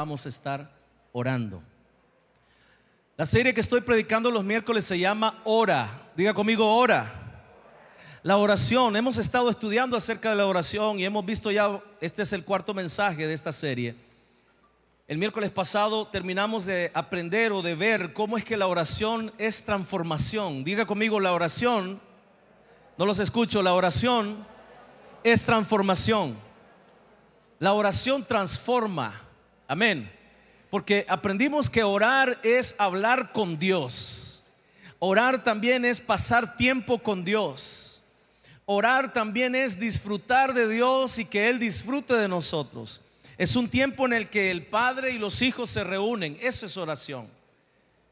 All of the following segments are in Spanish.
vamos a estar orando. La serie que estoy predicando los miércoles se llama Ora. Diga conmigo, ora. La oración, hemos estado estudiando acerca de la oración y hemos visto ya, este es el cuarto mensaje de esta serie. El miércoles pasado terminamos de aprender o de ver cómo es que la oración es transformación. Diga conmigo, la oración, no los escucho, la oración es transformación. La oración transforma, amén. Porque aprendimos que orar es hablar con Dios. Orar también es pasar tiempo con Dios. Orar también es disfrutar de Dios y que Él disfrute de nosotros. Es un tiempo en el que el Padre y los hijos se reúnen. Eso es oración.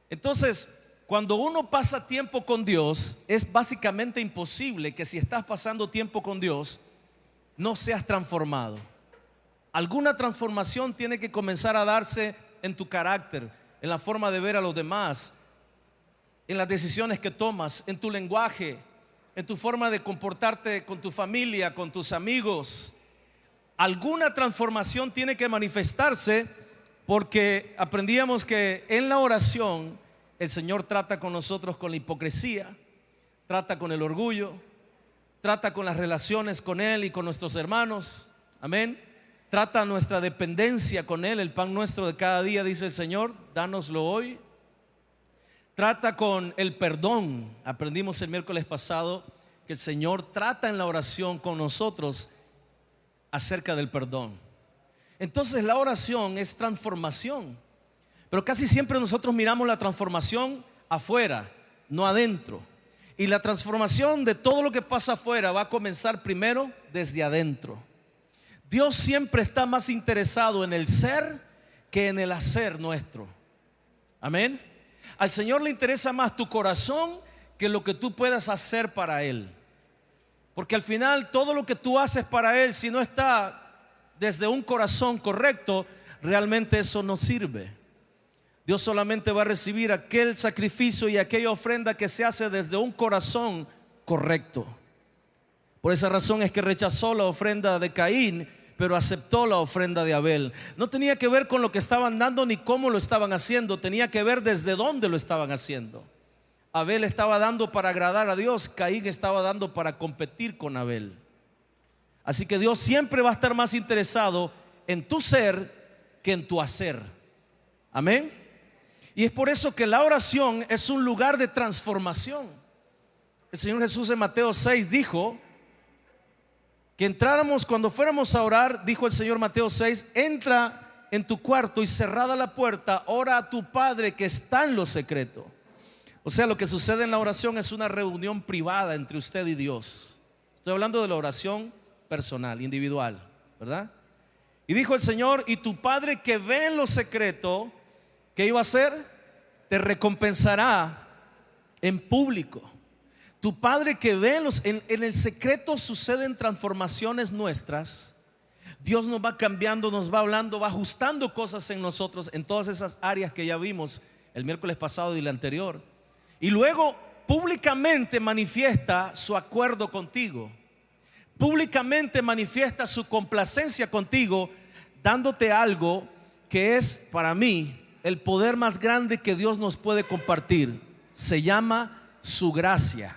Entonces, cuando uno pasa tiempo con Dios, es básicamente imposible que si estás pasando tiempo con Dios, no seas transformado. Alguna transformación tiene que comenzar a darse en tu carácter, en la forma de ver a los demás, en las decisiones que tomas, en tu lenguaje, en tu forma de comportarte con tu familia, con tus amigos. Alguna transformación tiene que manifestarse, porque aprendíamos que en la oración el Señor trata con nosotros con la hipocresía, trata con el orgullo, trata con las relaciones con Él y con nuestros hermanos, amén. Trata nuestra dependencia con Él, el pan nuestro de cada día, dice el Señor, dánoslo hoy. Trata con el perdón. Aprendimos el miércoles pasado que el Señor trata en la oración con nosotros acerca del perdón. Entonces la oración es transformación, pero casi siempre nosotros miramos la transformación afuera, no adentro. Y la transformación de todo lo que pasa afuera va a comenzar primero desde adentro. Dios siempre está más interesado en el ser que en el hacer nuestro. Amén. Al Señor le interesa más tu corazón que lo que tú puedas hacer para Él. Porque al final todo lo que tú haces para Él, si no está desde un corazón correcto, realmente eso no sirve. Dios solamente va a recibir aquel sacrificio y aquella ofrenda que se hace desde un corazón correcto. Por esa razón es que rechazó la ofrenda de Caín, pero aceptó la ofrenda de Abel. No tenía que ver con lo que estaban dando ni cómo lo estaban haciendo, tenía que ver desde dónde lo estaban haciendo. Abel estaba dando para agradar a Dios, Caín estaba dando para competir con Abel. Así que Dios siempre va a estar más interesado en tu ser que en tu hacer. Amén. Y es por eso que la oración es un lugar de transformación. El Señor Jesús en Mateo 6 dijo que entráramos, cuando fuéramos a orar, dijo el Señor Mateo 6, entra en tu cuarto y cerrada la puerta, ora a tu Padre que está en lo secreto. O sea, lo que sucede en la oración es una reunión privada entre usted y Dios. Estoy hablando de la oración personal, individual, ¿verdad? Y dijo el Señor, y tu Padre que ve en lo secreto, ¿qué iba a hacer? Te recompensará en público. Tu Padre que ve en el secreto suceden transformaciones nuestras. Dios nos va cambiando, nos va hablando, va ajustando cosas en nosotros, en todas esas áreas que ya vimos el miércoles pasado y el anterior. Y luego públicamente manifiesta su acuerdo contigo. Públicamente manifiesta su complacencia contigo, dándote algo que es para mí el poder más grande que Dios nos puede compartir. Se llama su gracia.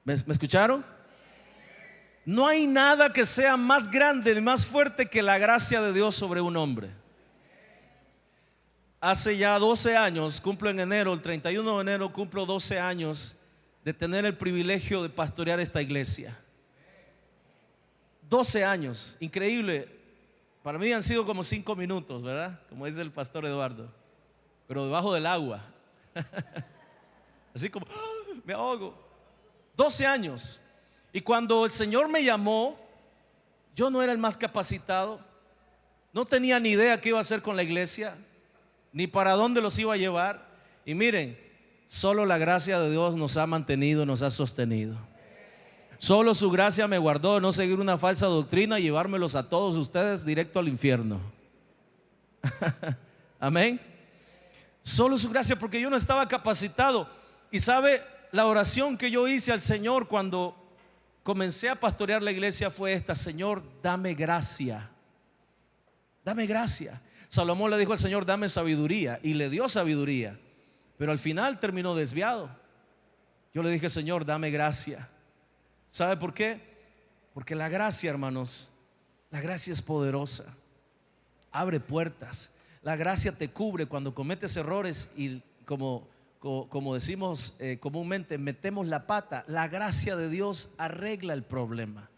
¿Me escucharon? No hay nada que sea más grande ni más fuerte que la gracia de Dios sobre un hombre. Hace ya 12 años, cumplo en enero, el 31 de enero cumplo 12 años de tener el privilegio de pastorear esta iglesia. 12 años, increíble. Para mí han sido como 5 minutos, ¿verdad? Como dice el pastor Eduardo, pero debajo del agua. Así como me ahogo. 12 años. Y cuando el Señor me llamó, yo no era el más capacitado, no tenía ni idea qué iba a hacer con la iglesia, ni para dónde los iba a llevar. Y miren, solo la gracia de Dios nos ha mantenido, nos ha sostenido. Solo su gracia me guardó de no seguir una falsa doctrina y llevármelos a todos ustedes directo al infierno. Amén. Solo su gracia, porque yo no estaba capacitado. Y sabe, la oración que yo hice al Señor cuando comencé a pastorear la iglesia fue esta: Señor, dame gracia dame gracia. Salomón le dijo al Señor, dame sabiduría, y le dio sabiduría, pero al final terminó desviado. Yo le dije, Señor, dame gracia. ¿Sabe por qué? Porque la gracia, hermanos, la gracia es poderosa, abre puertas. La gracia te cubre cuando cometes errores y como decimos comúnmente, metemos la pata. La gracia de Dios arregla el problema.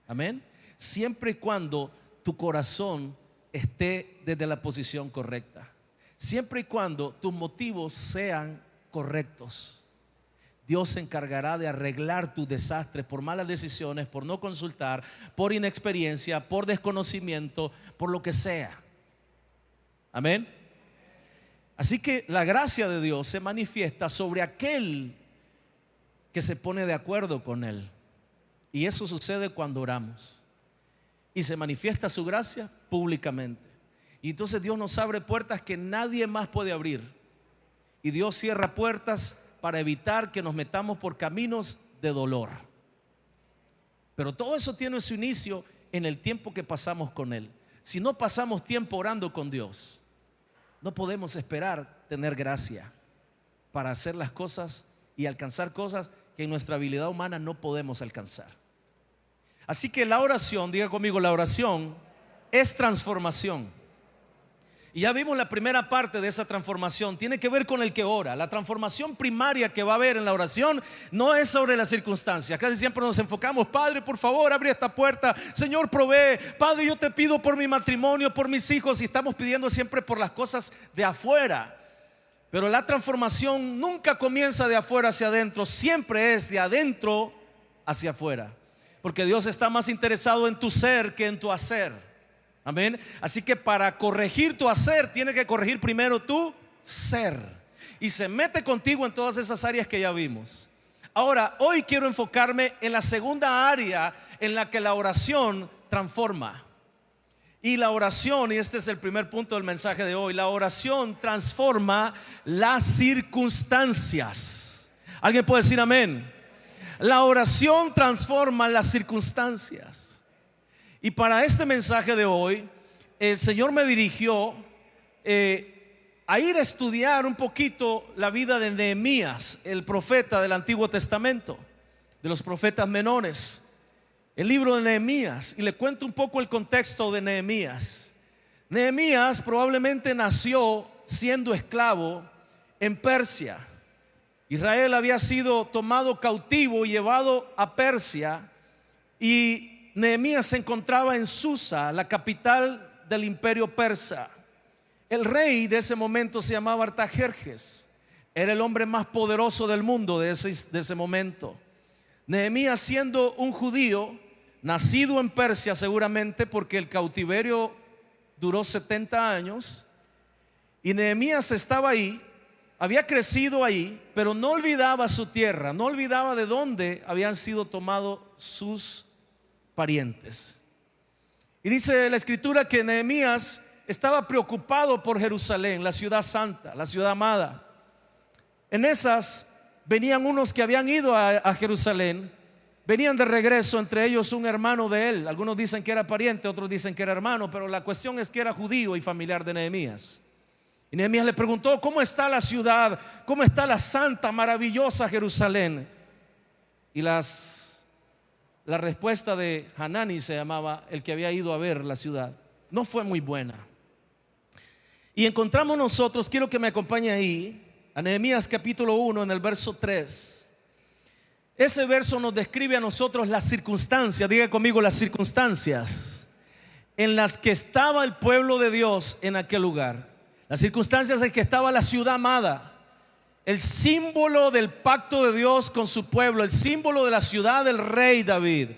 Amén. Siempre y cuando tu corazón esté desde la posición correcta, siempre y cuando tus motivos sean correctos, Dios se encargará de arreglar tus desastres por malas decisiones, por no consultar, por inexperiencia, por desconocimiento, por lo que sea. Amén. Así que la gracia de Dios se manifiesta sobre aquel que se pone de acuerdo con Él. Y eso sucede cuando oramos. Y se manifiesta su gracia públicamente. Y entonces Dios nos abre puertas que nadie más puede abrir. Y Dios cierra puertas para evitar que nos metamos por caminos de dolor. Pero todo eso tiene su inicio en el tiempo que pasamos con Él. Si no pasamos tiempo orando con Dios, no podemos esperar tener gracia para hacer las cosas y alcanzar cosas que en nuestra habilidad humana no podemos alcanzar. Así que la oración, diga conmigo, la oración es transformación. Y ya vimos la primera parte de esa transformación, tiene que ver con el que ora. La transformación primaria que va a haber en la oración no es sobre las circunstancias. Casi siempre nos enfocamos, Padre, por favor, abre esta puerta. Señor, provee. Padre, yo te pido por mi matrimonio, por mis hijos. Y estamos pidiendo siempre por las cosas de afuera. Pero la transformación nunca comienza de afuera hacia adentro, siempre es de adentro hacia afuera. Porque Dios está más interesado en tu ser que en tu hacer. Amén. Así que para corregir tu hacer, tiene que corregir primero tu ser. Y se mete contigo en todas esas áreas que ya vimos. Ahora, hoy quiero enfocarme en la segunda área en la que la oración transforma. Y la oración, y este es el primer punto del mensaje de hoy, la oración transforma las circunstancias. ¿Alguien puede decir amén? La oración transforma las circunstancias. Y para este mensaje de hoy, el Señor me dirigió a ir a estudiar un poquito la vida de Nehemías, el profeta del Antiguo Testamento, de los profetas menores, el libro de Nehemías. Y le cuento un poco el contexto de Nehemías. Nehemías probablemente nació siendo esclavo en Persia. Israel había sido tomado cautivo y llevado a Persia, y Nehemías se encontraba en Susa, la capital del imperio persa. El rey de ese momento se llamaba Artajerjes. Era el hombre más poderoso del mundo de ese momento. Nehemías, siendo un judío nacido en Persia, seguramente porque el cautiverio duró 70 años, y Nehemías estaba ahí, había crecido ahí, pero no olvidaba su tierra, no olvidaba de dónde habían sido tomados sus parientes. Y dice la escritura que Nehemías estaba preocupado por Jerusalén, la ciudad santa, la ciudad amada. En esas venían unos que habían ido a Jerusalén, venían de regreso, entre ellos un hermano de él. Algunos dicen que era pariente, otros dicen que era hermano, pero la cuestión es que era judío y familiar de Nehemías. Y Nehemías le preguntó: ¿cómo está la ciudad? ¿Cómo está la santa, maravillosa Jerusalén? Y la respuesta de Hanani, se llamaba el que había ido a ver la ciudad, no fue muy buena. Y encontramos nosotros, quiero que me acompañe ahí, a Nehemías capítulo 1 en el verso 3. Ese verso nos describe a nosotros las circunstancias, diga conmigo, las circunstancias en las que estaba el pueblo de Dios en aquel lugar. Las circunstancias en que estaba la ciudad amada, el símbolo del pacto de Dios con su pueblo, el símbolo de la ciudad del rey David,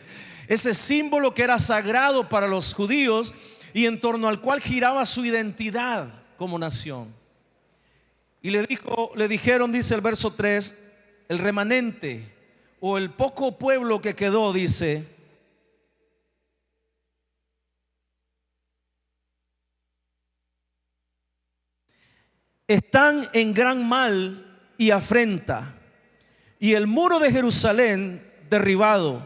ese símbolo que era sagrado para los judíos y en torno al cual giraba su identidad como nación. Y le dijeron, dice el verso 3, el remanente o el poco pueblo que quedó, dice: están en gran mal y afrenta, y el muro de Jerusalén derribado,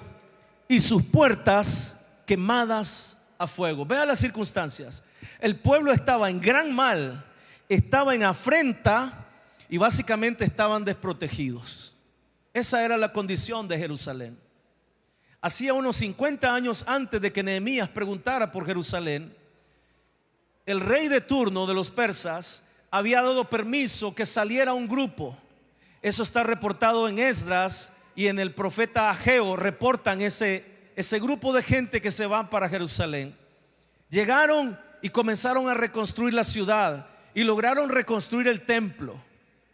y sus puertas quemadas a fuego. Vea las circunstancias. El pueblo estaba en gran mal, estaba en afrenta y básicamente estaban desprotegidos. Esa era la condición de Jerusalén. Hacía unos 50 años antes de que Nehemías preguntara por Jerusalén, el rey de turno de los persas había dado permiso que saliera un grupo. Eso está reportado en Esdras, y en el profeta Ageo reportan ese grupo de gente que se van para Jerusalén. Llegaron y comenzaron a reconstruir la ciudad y lograron reconstruir el templo.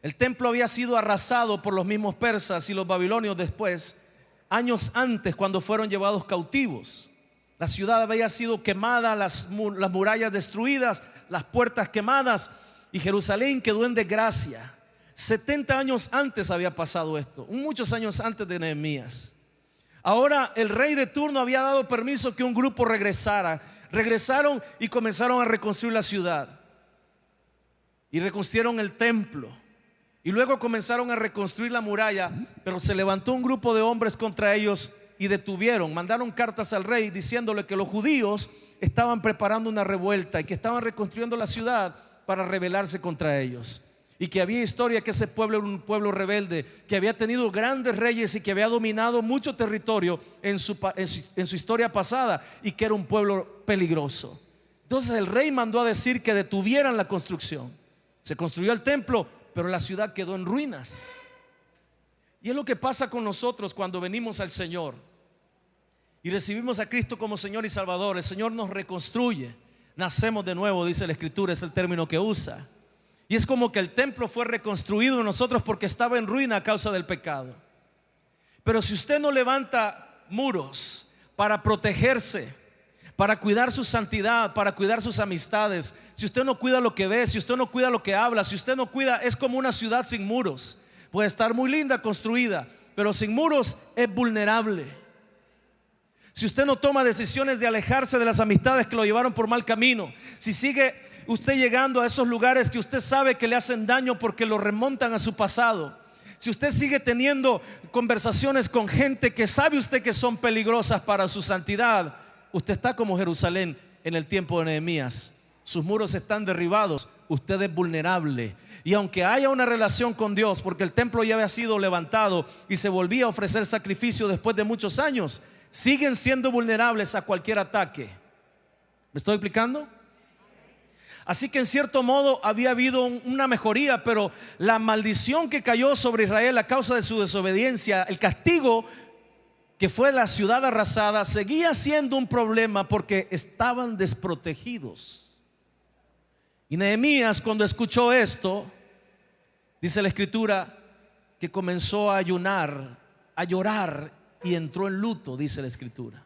El templo había sido arrasado por los mismos persas y los babilonios después, años antes, cuando fueron llevados cautivos. La ciudad había sido quemada, las murallas destruidas, las puertas quemadas, y Jerusalén quedó en desgracia. 70 años antes había pasado esto, muchos años antes de Nehemías. Ahora el rey de turno había dado permiso que un grupo regresara. Regresaron y comenzaron a reconstruir la ciudad y reconstruyeron el templo, y luego comenzaron a reconstruir la muralla. Pero se levantó un grupo de hombres contra ellos y detuvieron, mandaron cartas al rey diciéndole que los judíos estaban preparando una revuelta y que estaban reconstruyendo la ciudad para rebelarse contra ellos, y que había historia que ese pueblo era un pueblo rebelde, que había tenido grandes reyes y que había dominado mucho territorio en su historia pasada, y que era un pueblo peligroso. Entonces el rey mandó a decir que detuvieran la construcción. Se construyó el templo, pero la ciudad quedó en ruinas. Y es lo que pasa con nosotros cuando venimos al Señor y recibimos a Cristo como Señor y Salvador. El Señor nos reconstruye, nacemos de nuevo, dice la Escritura, es el término que usa. Y es como que el templo fue reconstruido en nosotros porque estaba en ruina a causa del pecado. Pero si usted no levanta muros para protegerse, para cuidar su santidad, para cuidar sus amistades, si usted no cuida lo que ve, si usted no cuida lo que habla, si usted no cuida, es como una ciudad sin muros. Puede estar muy linda construida, pero sin muros es vulnerable. Si usted no toma decisiones de alejarse de las amistades que lo llevaron por mal camino, si sigue usted llegando a esos lugares que usted sabe que le hacen daño porque lo remontan a su pasado, si usted sigue teniendo conversaciones con gente que sabe usted que son peligrosas para su santidad, usted está como Jerusalén en el tiempo de Nehemías. Sus muros están derribados, usted es vulnerable. Y aunque haya una relación con Dios, porque el templo ya había sido levantado y se volvía a ofrecer sacrificio después de muchos años, siguen siendo vulnerables a cualquier ataque. ¿Me estoy explicando? Así que en cierto modo había habido una mejoría, pero la maldición que cayó sobre Israel a causa de su desobediencia, el castigo que fue la ciudad arrasada, seguía siendo un problema porque estaban desprotegidos. Y Nehemías, cuando escuchó esto, dice la Escritura que comenzó a ayunar, a llorar, y entró en luto, dice la Escritura.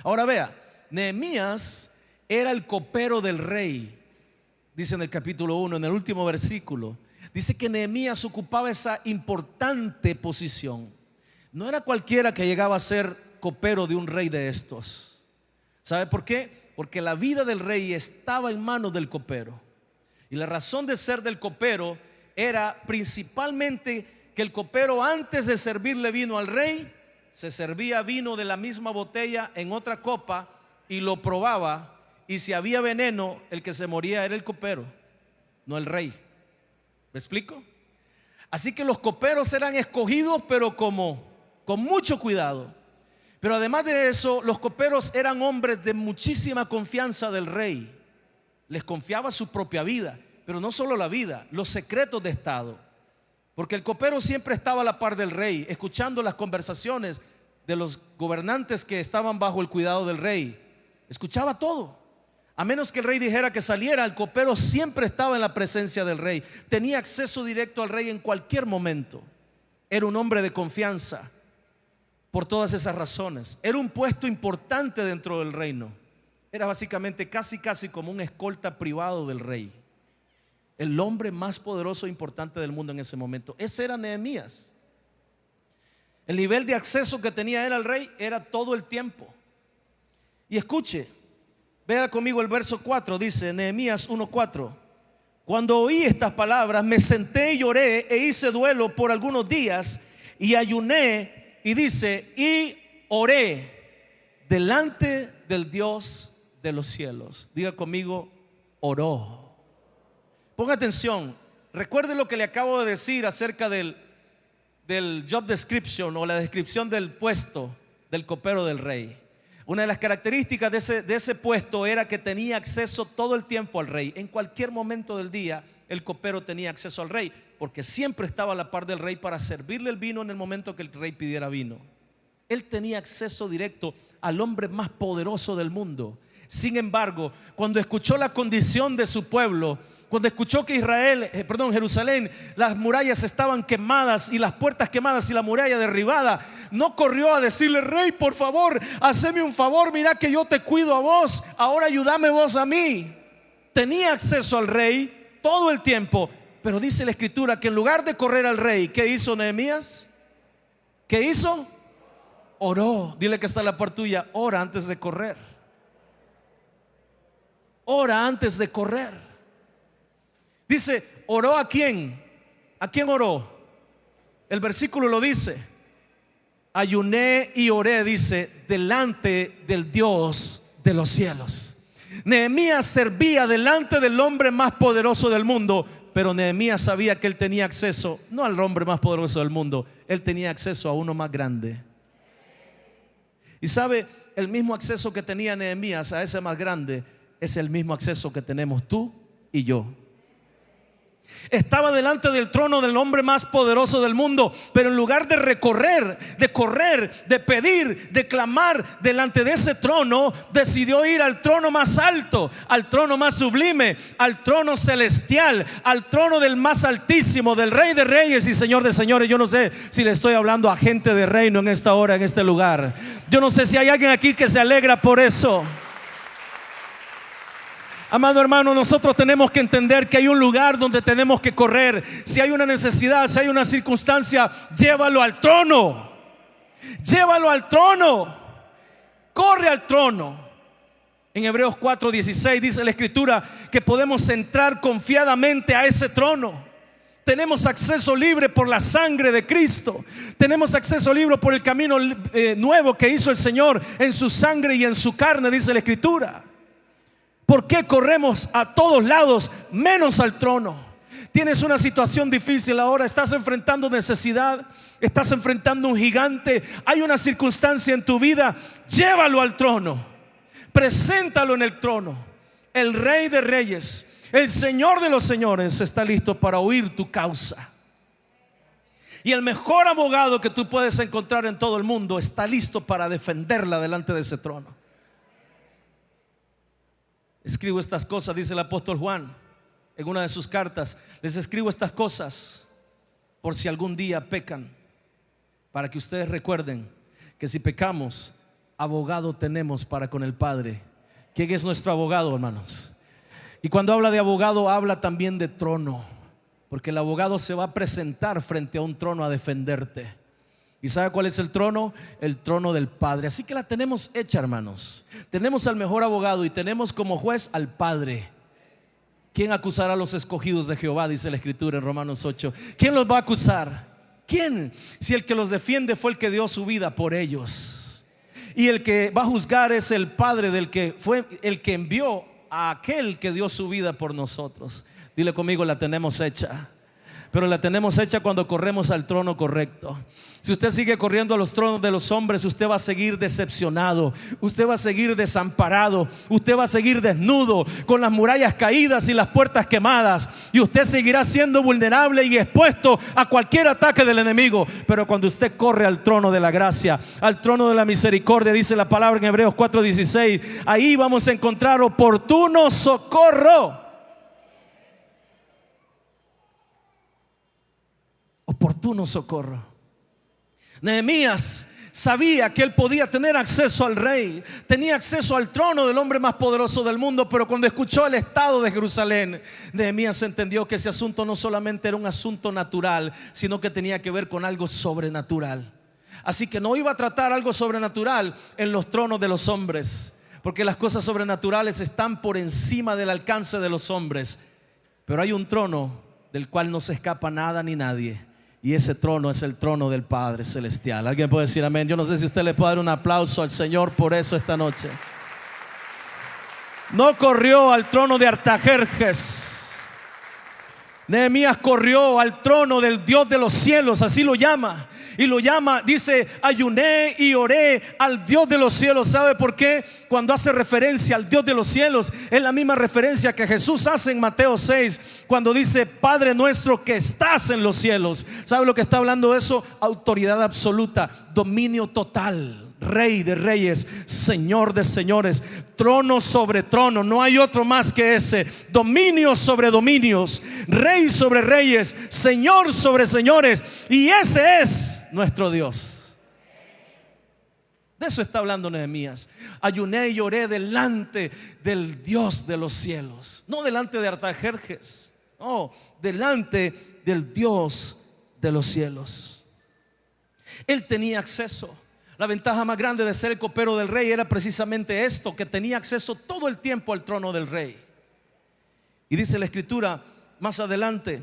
Ahora vea, Nehemías era el copero del rey, dice en el capítulo 1, en el último versículo. Dice que Nehemías ocupaba esa importante posición. No era cualquiera que llegaba a ser copero de un rey de estos. ¿Sabe por qué? Porque la vida del rey estaba en manos del copero. Y la razón de ser del copero era principalmente que el copero, antes de servirle vino al rey, se servía vino de la misma botella en otra copa y lo probaba, y si había veneno, el que se moría era el copero, no el rey. ¿Me explico? Así que los coperos eran escogidos, pero con mucho cuidado. Pero además de eso, los coperos eran hombres de muchísima confianza del rey. Les confiaba su propia vida, pero no solo la vida, los secretos de estado. Porque el copero siempre estaba a la par del rey, escuchando las conversaciones de los gobernantes que estaban bajo el cuidado del rey. Escuchaba todo. A menos que el rey dijera que saliera, el copero siempre estaba en la presencia del rey. Tenía acceso directo al rey en cualquier momento. Era un hombre de confianza por todas esas razones. Era un puesto importante dentro del reino. Era básicamente casi como un escolta privado del rey. El hombre más poderoso e importante del mundo en ese momento. Ese era Nehemías. El nivel de acceso que tenía él al rey era todo el tiempo. Y escuche, vea conmigo el verso 4, dice Nehemías 1:4. Cuando oí estas palabras, me senté y lloré e hice duelo por algunos días y ayuné, y dice, y oré delante del Dios de los cielos. Diga conmigo, oró. Ponga atención, recuerde lo que le acabo de decir acerca del job description o la descripción del puesto del copero del rey. Una de las características de ese puesto era que tenía acceso todo el tiempo al rey. En cualquier momento del día el copero tenía acceso al rey, porque siempre estaba a la par del rey para servirle el vino en el momento que el rey pidiera vino. Él tenía acceso directo al hombre más poderoso del mundo. Sin embargo, cuando escuchó la condición de su pueblo, cuando escuchó que Jerusalén, las murallas estaban quemadas y las puertas quemadas y la muralla derribada, no corrió a decirle: rey, por favor, haceme un favor, mira que yo te cuido a vos, ahora ayúdame vos a mí. Tenía acceso al rey todo el tiempo, pero dice la escritura que en lugar de correr al rey, ¿qué hizo Nehemías? ¿Qué hizo? Oró. Dile que está en la par tuya: ora antes de correr. Ora antes de correr. Dice, ¿oró a quién? ¿A quién oró? El versículo lo dice: ayuné y oré, dice, delante del Dios de los cielos. Nehemías servía delante del hombre más poderoso del mundo, pero Nehemías sabía que él tenía acceso no al hombre más poderoso del mundo, él tenía acceso a uno más grande. Y sabe, el mismo acceso que tenía Nehemías a ese más grande es el mismo acceso que tenemos tú y yo. Estaba delante del trono del hombre más poderoso del mundo, pero en lugar de recorrer, de correr, de pedir, de clamar delante de ese trono, decidió ir al trono más alto, al trono más sublime, al trono celestial, al trono del más altísimo, del Rey de Reyes y Señor de Señores. Yo no sé si le estoy hablando a gente de reino en esta hora, en este lugar. Yo no sé si hay alguien aquí que se alegra por eso. Amado hermano, nosotros tenemos que entender que hay un lugar donde tenemos que correr. Si hay una necesidad, si hay una circunstancia, llévalo al trono. Llévalo al trono. Corre al trono. En Hebreos 4:16 dice la escritura que podemos entrar confiadamente a ese trono. Tenemos acceso libre por la sangre de Cristo. Tenemos acceso libre por el camino nuevo que hizo el Señor en su sangre y en su carne, dice la escritura. ¿Por qué corremos a todos lados menos al trono? Tienes una situación difícil ahora, estás enfrentando necesidad, estás enfrentando un gigante, hay una circunstancia en tu vida, llévalo al trono, preséntalo en el trono. El Rey de Reyes, el Señor de los Señores está listo para oír tu causa. Y el mejor abogado que tú puedes encontrar en todo el mundo está listo para defenderla delante de ese trono. Escribo estas cosas, dice el apóstol Juan en una de sus cartas: les escribo estas cosas por si algún día pecan, para que ustedes recuerden que si pecamos, abogado tenemos para con el Padre. ¿Quién es nuestro abogado, hermanos? Y cuando habla de abogado, habla también de trono, porque el abogado se va a presentar frente a un trono a defenderte. ¿Y sabe cuál es el trono? El trono del Padre. Así que la tenemos hecha, hermanos. Tenemos al mejor abogado y tenemos como juez al Padre. ¿Quién acusará a los escogidos de Jehová? Dice la escritura en Romanos 8. ¿Quién los va a acusar? ¿Quién? Si el que los defiende fue el que dio su vida por ellos. Y el que va a juzgar es el Padre del que fue el que envió a aquel que dio su vida por nosotros. Dile conmigo: la tenemos hecha. Pero la tenemos hecha cuando corremos al trono correcto. Si usted sigue corriendo a los tronos de los hombres, usted va a seguir decepcionado, usted va a seguir desamparado, usted va a seguir desnudo, con las murallas caídas y las puertas quemadas, y usted seguirá siendo vulnerable y expuesto a cualquier ataque del enemigo. Pero cuando usted corre al trono de la gracia, al trono de la misericordia, dice la palabra en Hebreos 4:16, ahí vamos a encontrar oportuno socorro. Oportuno socorro. Nehemías sabía que él podía tener acceso al rey, tenía acceso al trono del hombre más poderoso del mundo, pero cuando escuchó el estado de Jerusalén, Nehemías entendió que ese asunto no solamente era un asunto natural, sino que tenía que ver con algo sobrenatural. Así que no iba a tratar algo sobrenatural en los tronos de los hombres, porque las cosas sobrenaturales están por encima del alcance de los hombres. Pero hay un trono del cual no se escapa nada ni nadie, Y ese trono es el trono del Padre Celestial. ¿Alguien puede decir amén? Yo no sé si usted le puede dar un aplauso al Señor por eso esta noche. No corrió al trono de Artajerjes. Nehemías corrió al trono del Dios de los cielos, así lo llama. Y lo llama, dice, ayuné y oré al Dios de los cielos. ¿Sabe por qué? Cuando hace referencia al Dios de los cielos, es la misma referencia que Jesús hace en Mateo 6, cuando dice, Padre nuestro que estás en los cielos. ¿Sabe lo que está hablando de eso? Autoridad absoluta, dominio total. Rey de reyes, Señor de señores, trono sobre trono, no hay otro más que ese. Dominio sobre dominios, Rey sobre reyes, Señor sobre señores. Y ese es nuestro Dios. De eso está hablando Nehemías. Ayuné y lloré delante del Dios de los cielos, no delante de Artajerjes, no, delante del Dios de los cielos. Él tenía acceso. La ventaja más grande de ser el copero del rey era precisamente esto, que tenía acceso todo el tiempo al trono del rey. Y dice la escritura más adelante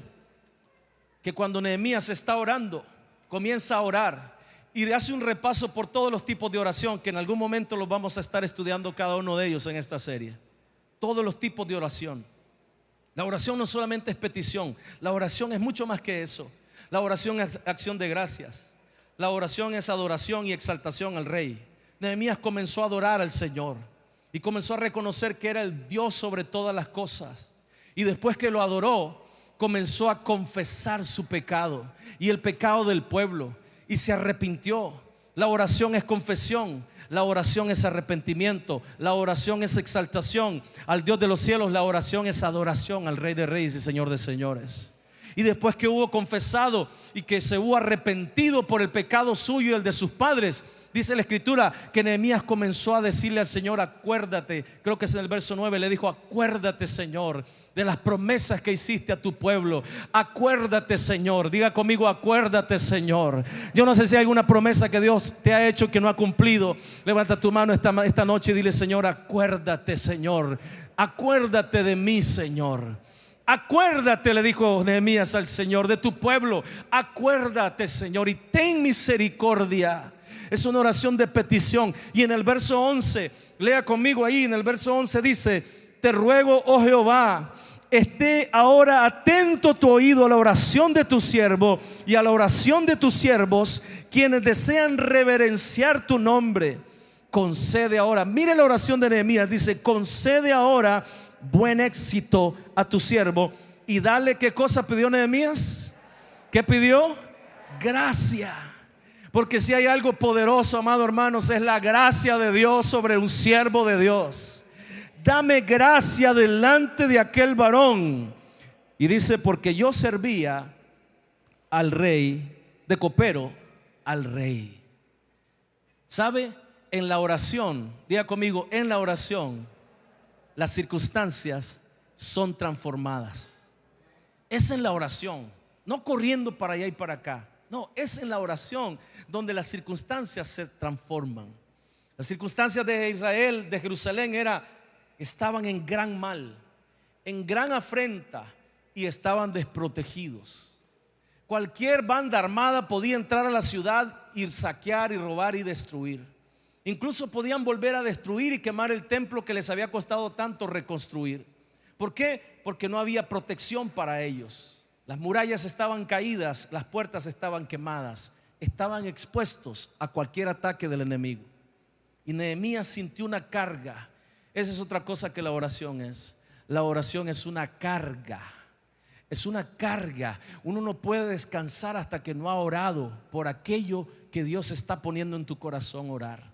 que cuando Nehemías está orando, comienza a orar y hace un repaso por todos los tipos de oración, que en algún momento los vamos a estar estudiando cada uno de ellos en esta serie. Todos los tipos de oración. La oración no solamente es petición, la oración es mucho más que eso. La oración es acción de gracias. La oración es adoración y exaltación al rey. Nehemías comenzó a adorar al Señor y comenzó a reconocer que era el Dios sobre todas las cosas. Y después que lo adoró, comenzó a confesar su pecado y el pecado del pueblo, y se arrepintió. La oración es confesión, la oración es arrepentimiento, la oración es exaltación al Dios de los cielos, la oración es adoración al Rey de Reyes y Señor de Señores. Y después que hubo confesado y que se hubo arrepentido por el pecado suyo y el de sus padres, dice la escritura que Nehemías comenzó a decirle al Señor, acuérdate, creo que es en el verso 9, le dijo, acuérdate Señor de las promesas que hiciste a tu pueblo. Acuérdate Señor, diga conmigo, acuérdate Señor. Yo no sé si hay alguna promesa que Dios te ha hecho que no ha cumplido. Levanta tu mano esta noche y dile, Señor, acuérdate Señor, acuérdate de mí Señor. Acuérdate, le dijo Nehemías al Señor, de tu pueblo. Acuérdate Señor y ten misericordia. Es una oración de petición. Y en el verso 11, lea conmigo ahí, en el verso 11 dice, te ruego, oh Jehová, esté ahora atento tu oído a la oración de tu siervo y a la oración de tus siervos, quienes desean reverenciar tu nombre. Concede ahora, mire la oración de Nehemías, dice, concede ahora buen éxito a tu siervo. Y dale, ¿qué cosa pidió Nehemías? ¿Qué pidió? Gracia. Porque si hay algo poderoso, amado hermanos, es la gracia de Dios sobre un siervo de Dios. Dame gracia delante de aquel varón. Y dice, porque yo servía al rey, de copero al rey. ¿Sabe? En la oración, diga conmigo, en la oración las circunstancias son transformadas. Es en la oración, no corriendo para allá y para acá. No, es en la oración donde las circunstancias se transforman. Las circunstancias de Israel, de Jerusalén, estaban en gran mal, en gran afrenta, y estaban desprotegidos. Cualquier banda armada podía entrar a la ciudad y saquear y robar y destruir. Incluso podían volver a destruir y quemar el templo que les había costado tanto reconstruir. ¿Por qué? Porque no había protección para ellos. Las murallas estaban caídas, las puertas estaban quemadas, estaban expuestos a cualquier ataque del enemigo. Y Nehemías sintió una carga. Esa es otra cosa que la oración es. La oración es una carga. Es una carga. Uno no puede descansar hasta que no ha orado por aquello que Dios está poniendo en tu corazón orar.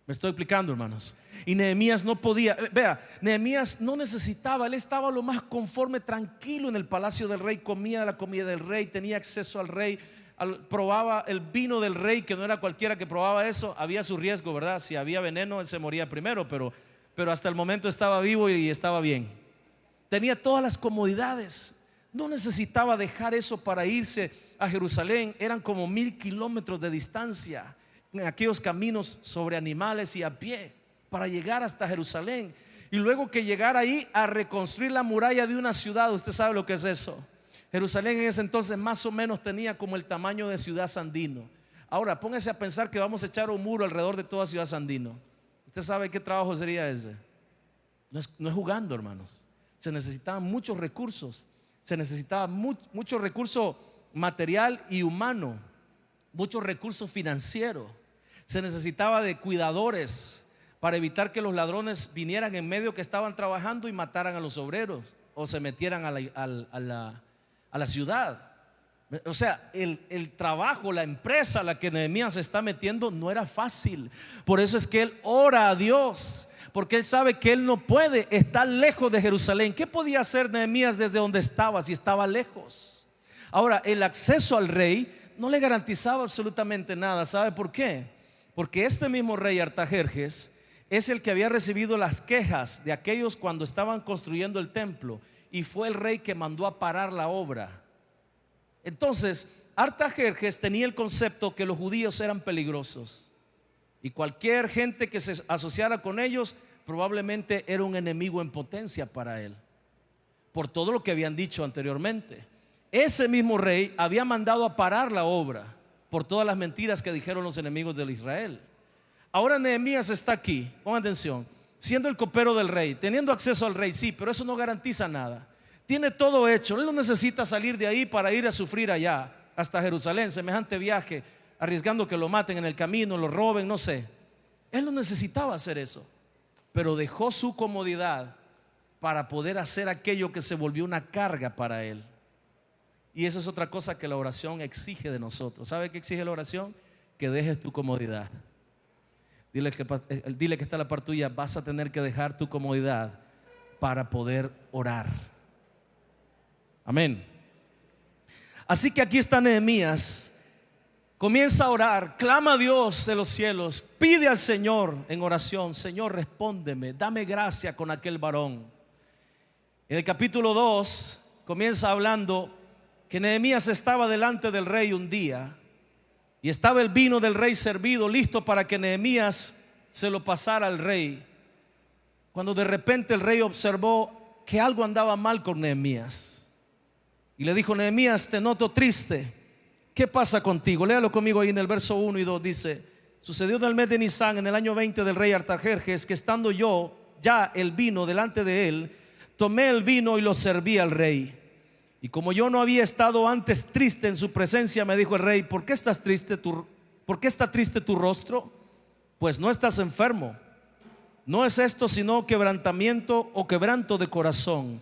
¿Me estoy explicando, hermanos? Y Nehemías no podía, vea, Nehemías no necesitaba, él estaba lo más conforme, tranquilo en el palacio del rey, comía la comida del rey, tenía acceso al rey, probaba el vino del rey, que no era cualquiera que probaba eso. Había su riesgo, ¿verdad? Si había veneno, él se moría primero, pero hasta el momento estaba vivo y estaba bien. Tenía todas las comodidades, no necesitaba dejar eso para irse a Jerusalén. Eran como 1000 kilómetros de distancia en aquellos caminos sobre animales y a pie para llegar hasta Jerusalén, y luego que llegara ahí a reconstruir la muralla de una ciudad. Usted sabe lo que es eso. Jerusalén en ese entonces más o menos tenía como el tamaño de Ciudad Sandino. Ahora póngase a pensar que vamos a echar un muro alrededor de toda Ciudad Sandino. ¿Usted sabe qué trabajo sería ese? No es jugando, hermanos. Se necesitaban muchos recursos. Se necesitaba mucho recurso material y humano, muchos recursos financieros. Se necesitaba de cuidadores para evitar que los ladrones vinieran en medio que estaban trabajando y mataran a los obreros o se metieran a la ciudad. O sea, el trabajo, la empresa a la que Nehemías se está metiendo no era fácil. Por eso es que él ora a Dios, porque él sabe que él no puede estar lejos de Jerusalén. ¿Qué podía hacer Nehemías desde donde estaba si estaba lejos? Ahora, el acceso al rey no le garantizaba absolutamente nada. ¿Sabe por qué? Porque este mismo rey Artajerjes es el que había recibido las quejas de aquellos cuando estaban construyendo el templo, y fue el rey que mandó a parar la obra. Entonces, Artajerjes tenía el concepto que los judíos eran peligrosos y cualquier gente que se asociara con ellos probablemente era un enemigo en potencia para él, por todo lo que habían dicho anteriormente. Ese mismo rey había mandado a parar la obra por todas las mentiras que dijeron los enemigos de Israel. Ahora Nehemías está aquí, pongan atención, siendo el copero del rey, teniendo acceso al rey, sí, pero eso no garantiza nada. Tiene todo hecho, él no necesita salir de ahí para ir a sufrir allá hasta Jerusalén, semejante viaje, arriesgando que lo maten en el camino, lo roben, no sé. Él no necesitaba hacer eso, pero dejó su comodidad para poder hacer aquello que se volvió una carga para él. Y eso es otra cosa que la oración exige de nosotros. ¿Sabe qué exige la oración? Que dejes tu comodidad. Dile que está a la par tuya, vas a tener que dejar tu comodidad para poder orar. Amén. Así que aquí está Nehemías, comienza a orar, clama a Dios de los cielos, pide al Señor en oración: Señor, respóndeme, dame gracia con aquel varón. En el capítulo 2 comienza hablando que Nehemías estaba delante del rey un día y estaba el vino del rey servido, listo para que Nehemías se lo pasara al rey, cuando de repente el rey observó que algo andaba mal con Nehemías. Y le dijo: Nehemías, te noto triste, ¿qué pasa contigo? Léalo conmigo ahí en el verso 1 y 2. Dice: sucedió en el mes de Nisán, en el año 20 del rey Artajerjes, que estando yo ya el vino delante de él, tomé el vino y lo serví al rey. Y como yo no había estado antes triste en su presencia, me dijo el rey: ¿por qué estás triste por qué está triste tu rostro? Pues no estás enfermo, no es esto sino quebrantamiento o quebranto de corazón.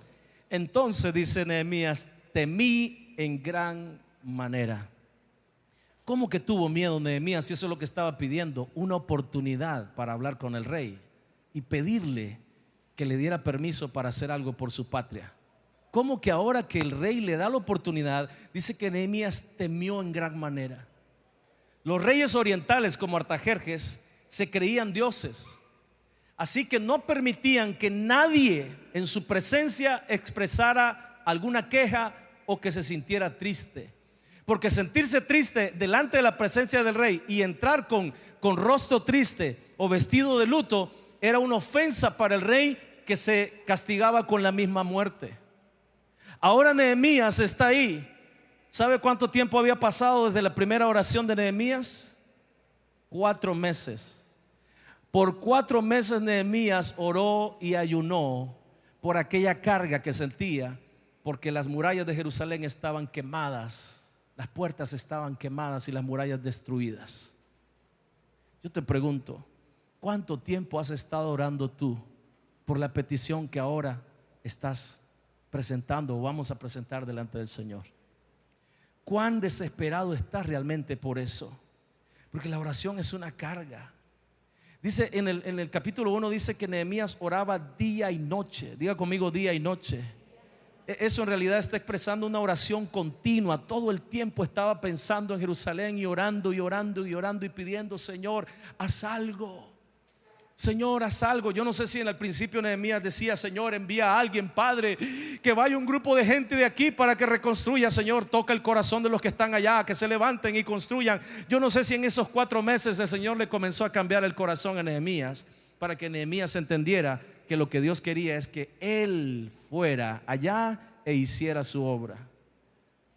Entonces dice Nehemías: temí en gran manera. ¿Cómo que tuvo miedo Nehemías si eso es lo que estaba pidiendo? Una oportunidad para hablar con el rey y pedirle que le diera permiso para hacer algo por su patria. ¿Cómo que ahora que el rey le da la oportunidad, dice que Nehemías temió en gran manera? Los reyes orientales como Artajerjes se creían dioses, así que no permitían que nadie en su presencia expresara alguna queja o que se sintiera triste, porque sentirse triste delante de la presencia del rey y entrar con rostro triste o vestido de luto era una ofensa para el rey, que se castigaba con la misma muerte. Ahora Nehemías está ahí. ¿Sabe cuánto tiempo había pasado desde la primera oración de Nehemías? 4 meses. Por 4 meses Nehemías oró y ayunó por aquella carga que sentía, porque las murallas de Jerusalén estaban quemadas, las puertas estaban quemadas y las murallas destruidas. Yo te pregunto, ¿cuánto tiempo has estado orando tú por la petición que ahora estás presentando o vamos a presentar delante del Señor? ¿Cuán desesperado estás realmente por eso? Porque la oración es una carga. Dice en el capítulo 1, dice que Nehemías oraba día y noche. Diga conmigo: día y noche. Eso en realidad está expresando una oración continua. Todo el tiempo estaba pensando en Jerusalén y orando y orando y orando y pidiendo: Señor, haz algo. Señor, haz algo. Yo no sé si en el principio Nehemías decía: Señor, envía a alguien, Padre, que vaya un grupo de gente de aquí para que reconstruya. Señor, toca el corazón de los que están allá, que se levanten y construyan. Yo no sé si en esos 4 meses el Señor le comenzó a cambiar el corazón a Nehemías, para que Nehemías entendiera que lo que Dios quería es que él fuera allá e hiciera su obra.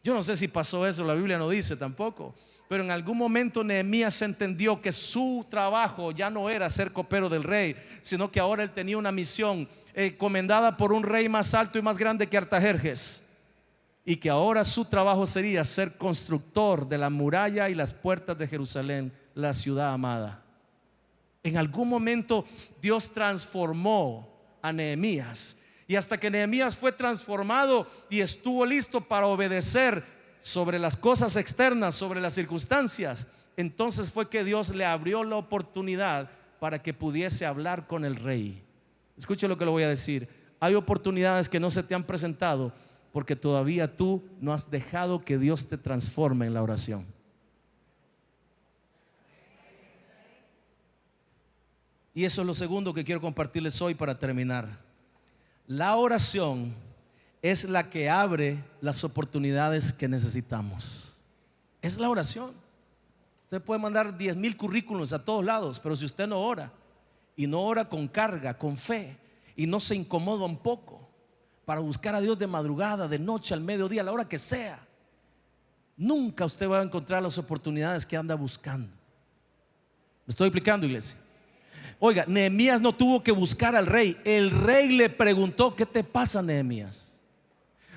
Yo no sé si pasó eso, la Biblia no dice tampoco. Pero en algún momento Nehemías entendió que su trabajo ya no era ser copero del rey, sino que ahora él tenía una misión encomendada por un rey más alto y más grande que Artajerjes, y que ahora su trabajo sería ser constructor de la muralla y las puertas de Jerusalén, la ciudad amada. En algún momento Dios transformó a Nehemías, y hasta que Nehemías fue transformado y estuvo listo para obedecer sobre las cosas externas, sobre las circunstancias, entonces fue que Dios le abrió la oportunidad para que pudiese hablar con el rey. Escuche lo que le voy a decir. Hay oportunidades que no se te han presentado porque todavía tú no has dejado que Dios te transforme en la oración. Y eso es lo segundo que quiero compartirles hoy para terminar. La oración es la que abre las oportunidades que necesitamos. Es la oración. Usted puede mandar 10,000 currículums a todos lados, pero si usted no ora, y no ora con carga, con fe, y no se incomoda un poco para buscar a Dios de madrugada, de noche, al mediodía, a la hora que sea, nunca usted va a encontrar las oportunidades que anda buscando. ¿Me estoy explicando, iglesia? Oiga, Nehemías no tuvo que buscar al rey. El rey le preguntó: ¿qué te pasa, Nehemías?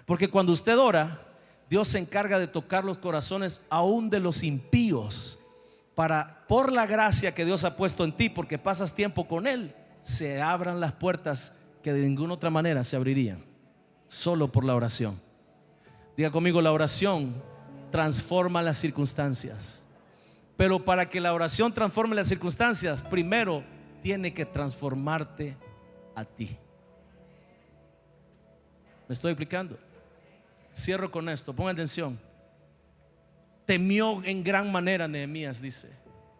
Porque cuando usted ora, Dios se encarga de tocar los corazones aún de los impíos, para, por la gracia que Dios ha puesto en ti, porque pasas tiempo con Él, se abran las puertas que de ninguna otra manera se abrirían, solo por la oración. Diga conmigo: la oración transforma las circunstancias. Pero para que la oración transforme las circunstancias, primero tiene que transformarte a ti. ¿Me estoy explicando? Cierro con esto, pongan atención. Temió en gran manera Nehemías, dice,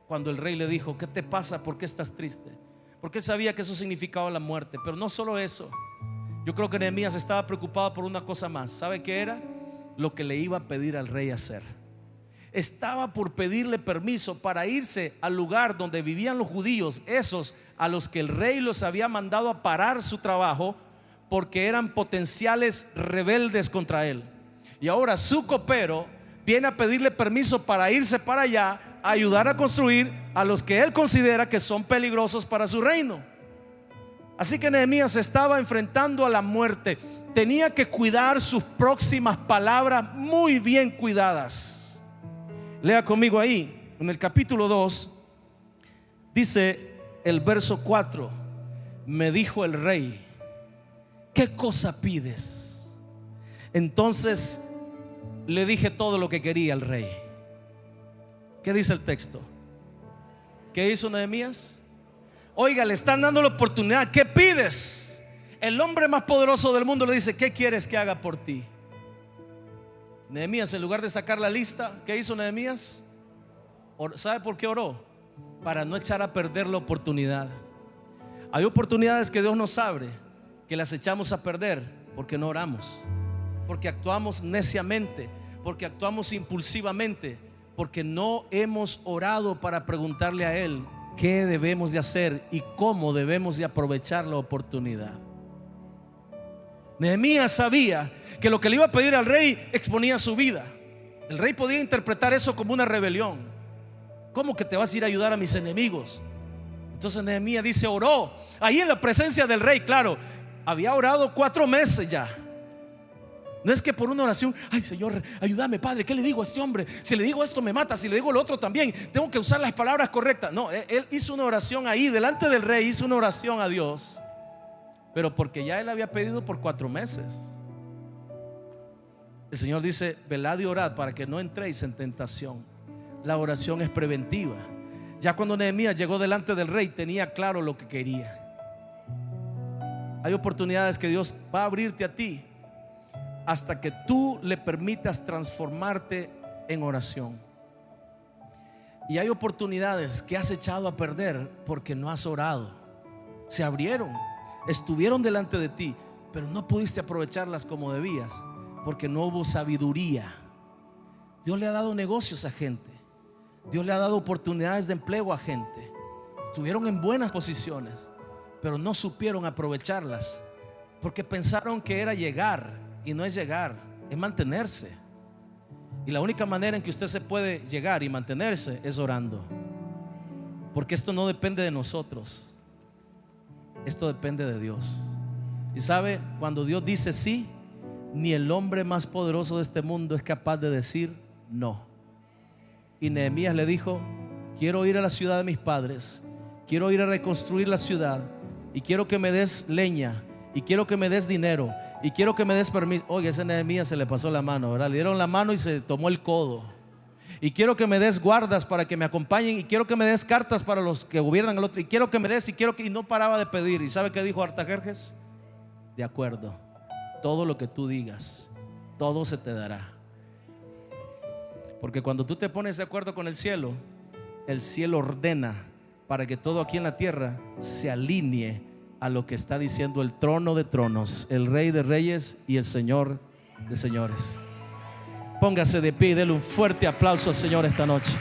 cuando el rey le dijo: ¿qué te pasa? ¿Por qué estás triste? Porque él sabía que eso significaba la muerte. Pero no solo eso, yo creo que Nehemías estaba preocupado por una cosa más. ¿Sabe qué era? Lo que le iba a pedir al rey hacer. Estaba por pedirle permiso para irse al lugar donde vivían los judíos, esos a los que el rey los había mandado a parar su trabajo porque eran potenciales rebeldes contra él. Y ahora su copero viene a pedirle permiso para irse para allá a ayudar a construir a los que él considera que son peligrosos para su reino. Así que Nehemías estaba enfrentando a la muerte. Tenía que cuidar sus próximas palabras muy bien cuidadas. Lea conmigo ahí, en el capítulo 2, dice el verso 4: me dijo el rey: ¿qué cosa pides? Entonces le dije todo lo que quería al rey. ¿Qué dice el texto? ¿Qué hizo Nehemías? Oiga, le están dando la oportunidad. ¿Qué pides? El hombre más poderoso del mundo le dice: ¿qué quieres que haga por ti? Nehemías, en lugar de sacar la lista, ¿qué hizo Nehemías? ¿Sabe por qué oró? Para no echar a perder la oportunidad. Hay oportunidades que Dios nos abre, que las echamos a perder porque no oramos, porque actuamos neciamente, porque actuamos impulsivamente, porque no hemos orado para preguntarle a Él qué debemos de hacer y cómo debemos de aprovechar la oportunidad. Nehemías sabía que lo que le iba a pedir al rey exponía su vida. El rey podía interpretar eso como una rebelión. ¿Cómo que te vas a ir a ayudar a mis enemigos? Entonces Nehemías dice: oró ahí en la presencia del rey. Claro, había orado 4 meses ya. No es que por una oración: ay, Señor, ayúdame, Padre, ¿qué le digo a este hombre? Si le digo esto me mata, si le digo lo otro también, tengo que usar las palabras correctas. No, él hizo una oración ahí delante del rey, hizo una oración a Dios, pero porque ya él había pedido por 4 meses. El Señor dice: velad y orad para que no entréis en tentación. La oración es preventiva. Ya cuando Nehemías llegó delante del rey, tenía claro lo que quería. Hay oportunidades que Dios va a abrirte a ti hasta que tú le permitas transformarte en oración. Y hay oportunidades que has echado a perder porque no has orado. Se abrieron, estuvieron delante de ti, pero no pudiste aprovecharlas como debías porque no hubo sabiduría. Dios le ha dado negocios a gente, Dios le ha dado oportunidades de empleo a gente. Estuvieron en buenas posiciones, pero no supieron aprovecharlas porque pensaron que era llegar, y no es llegar, es mantenerse. Y la única manera en que usted se puede llegar y mantenerse es orando. Porque esto no depende de nosotros, esto depende de Dios. Y sabe, cuando Dios dice sí, ni el hombre más poderoso de este mundo es capaz de decir no. Y Nehemías le dijo: quiero ir a la ciudad de mis padres, quiero ir a reconstruir la ciudad, y quiero que me des leña, y quiero que me des dinero, y quiero que me des permiso. Oye, ese Nehemías se le pasó la mano, ¿verdad? Le dieron la mano y se tomó el codo. Y quiero que me des guardas para que me acompañen, y quiero que me des cartas para los que gobiernan al otro, y quiero que me des, y quiero que... Y no paraba de pedir. ¿Y sabe qué dijo Artajerjes? De acuerdo, todo lo que tú digas, todo se te dará. Porque cuando tú te pones de acuerdo con el cielo ordena para que todo aquí en la tierra se alinee a lo que está diciendo el trono de tronos, el Rey de reyes y el Señor de señores. Póngase de pie y dele un fuerte aplauso al Señor esta noche.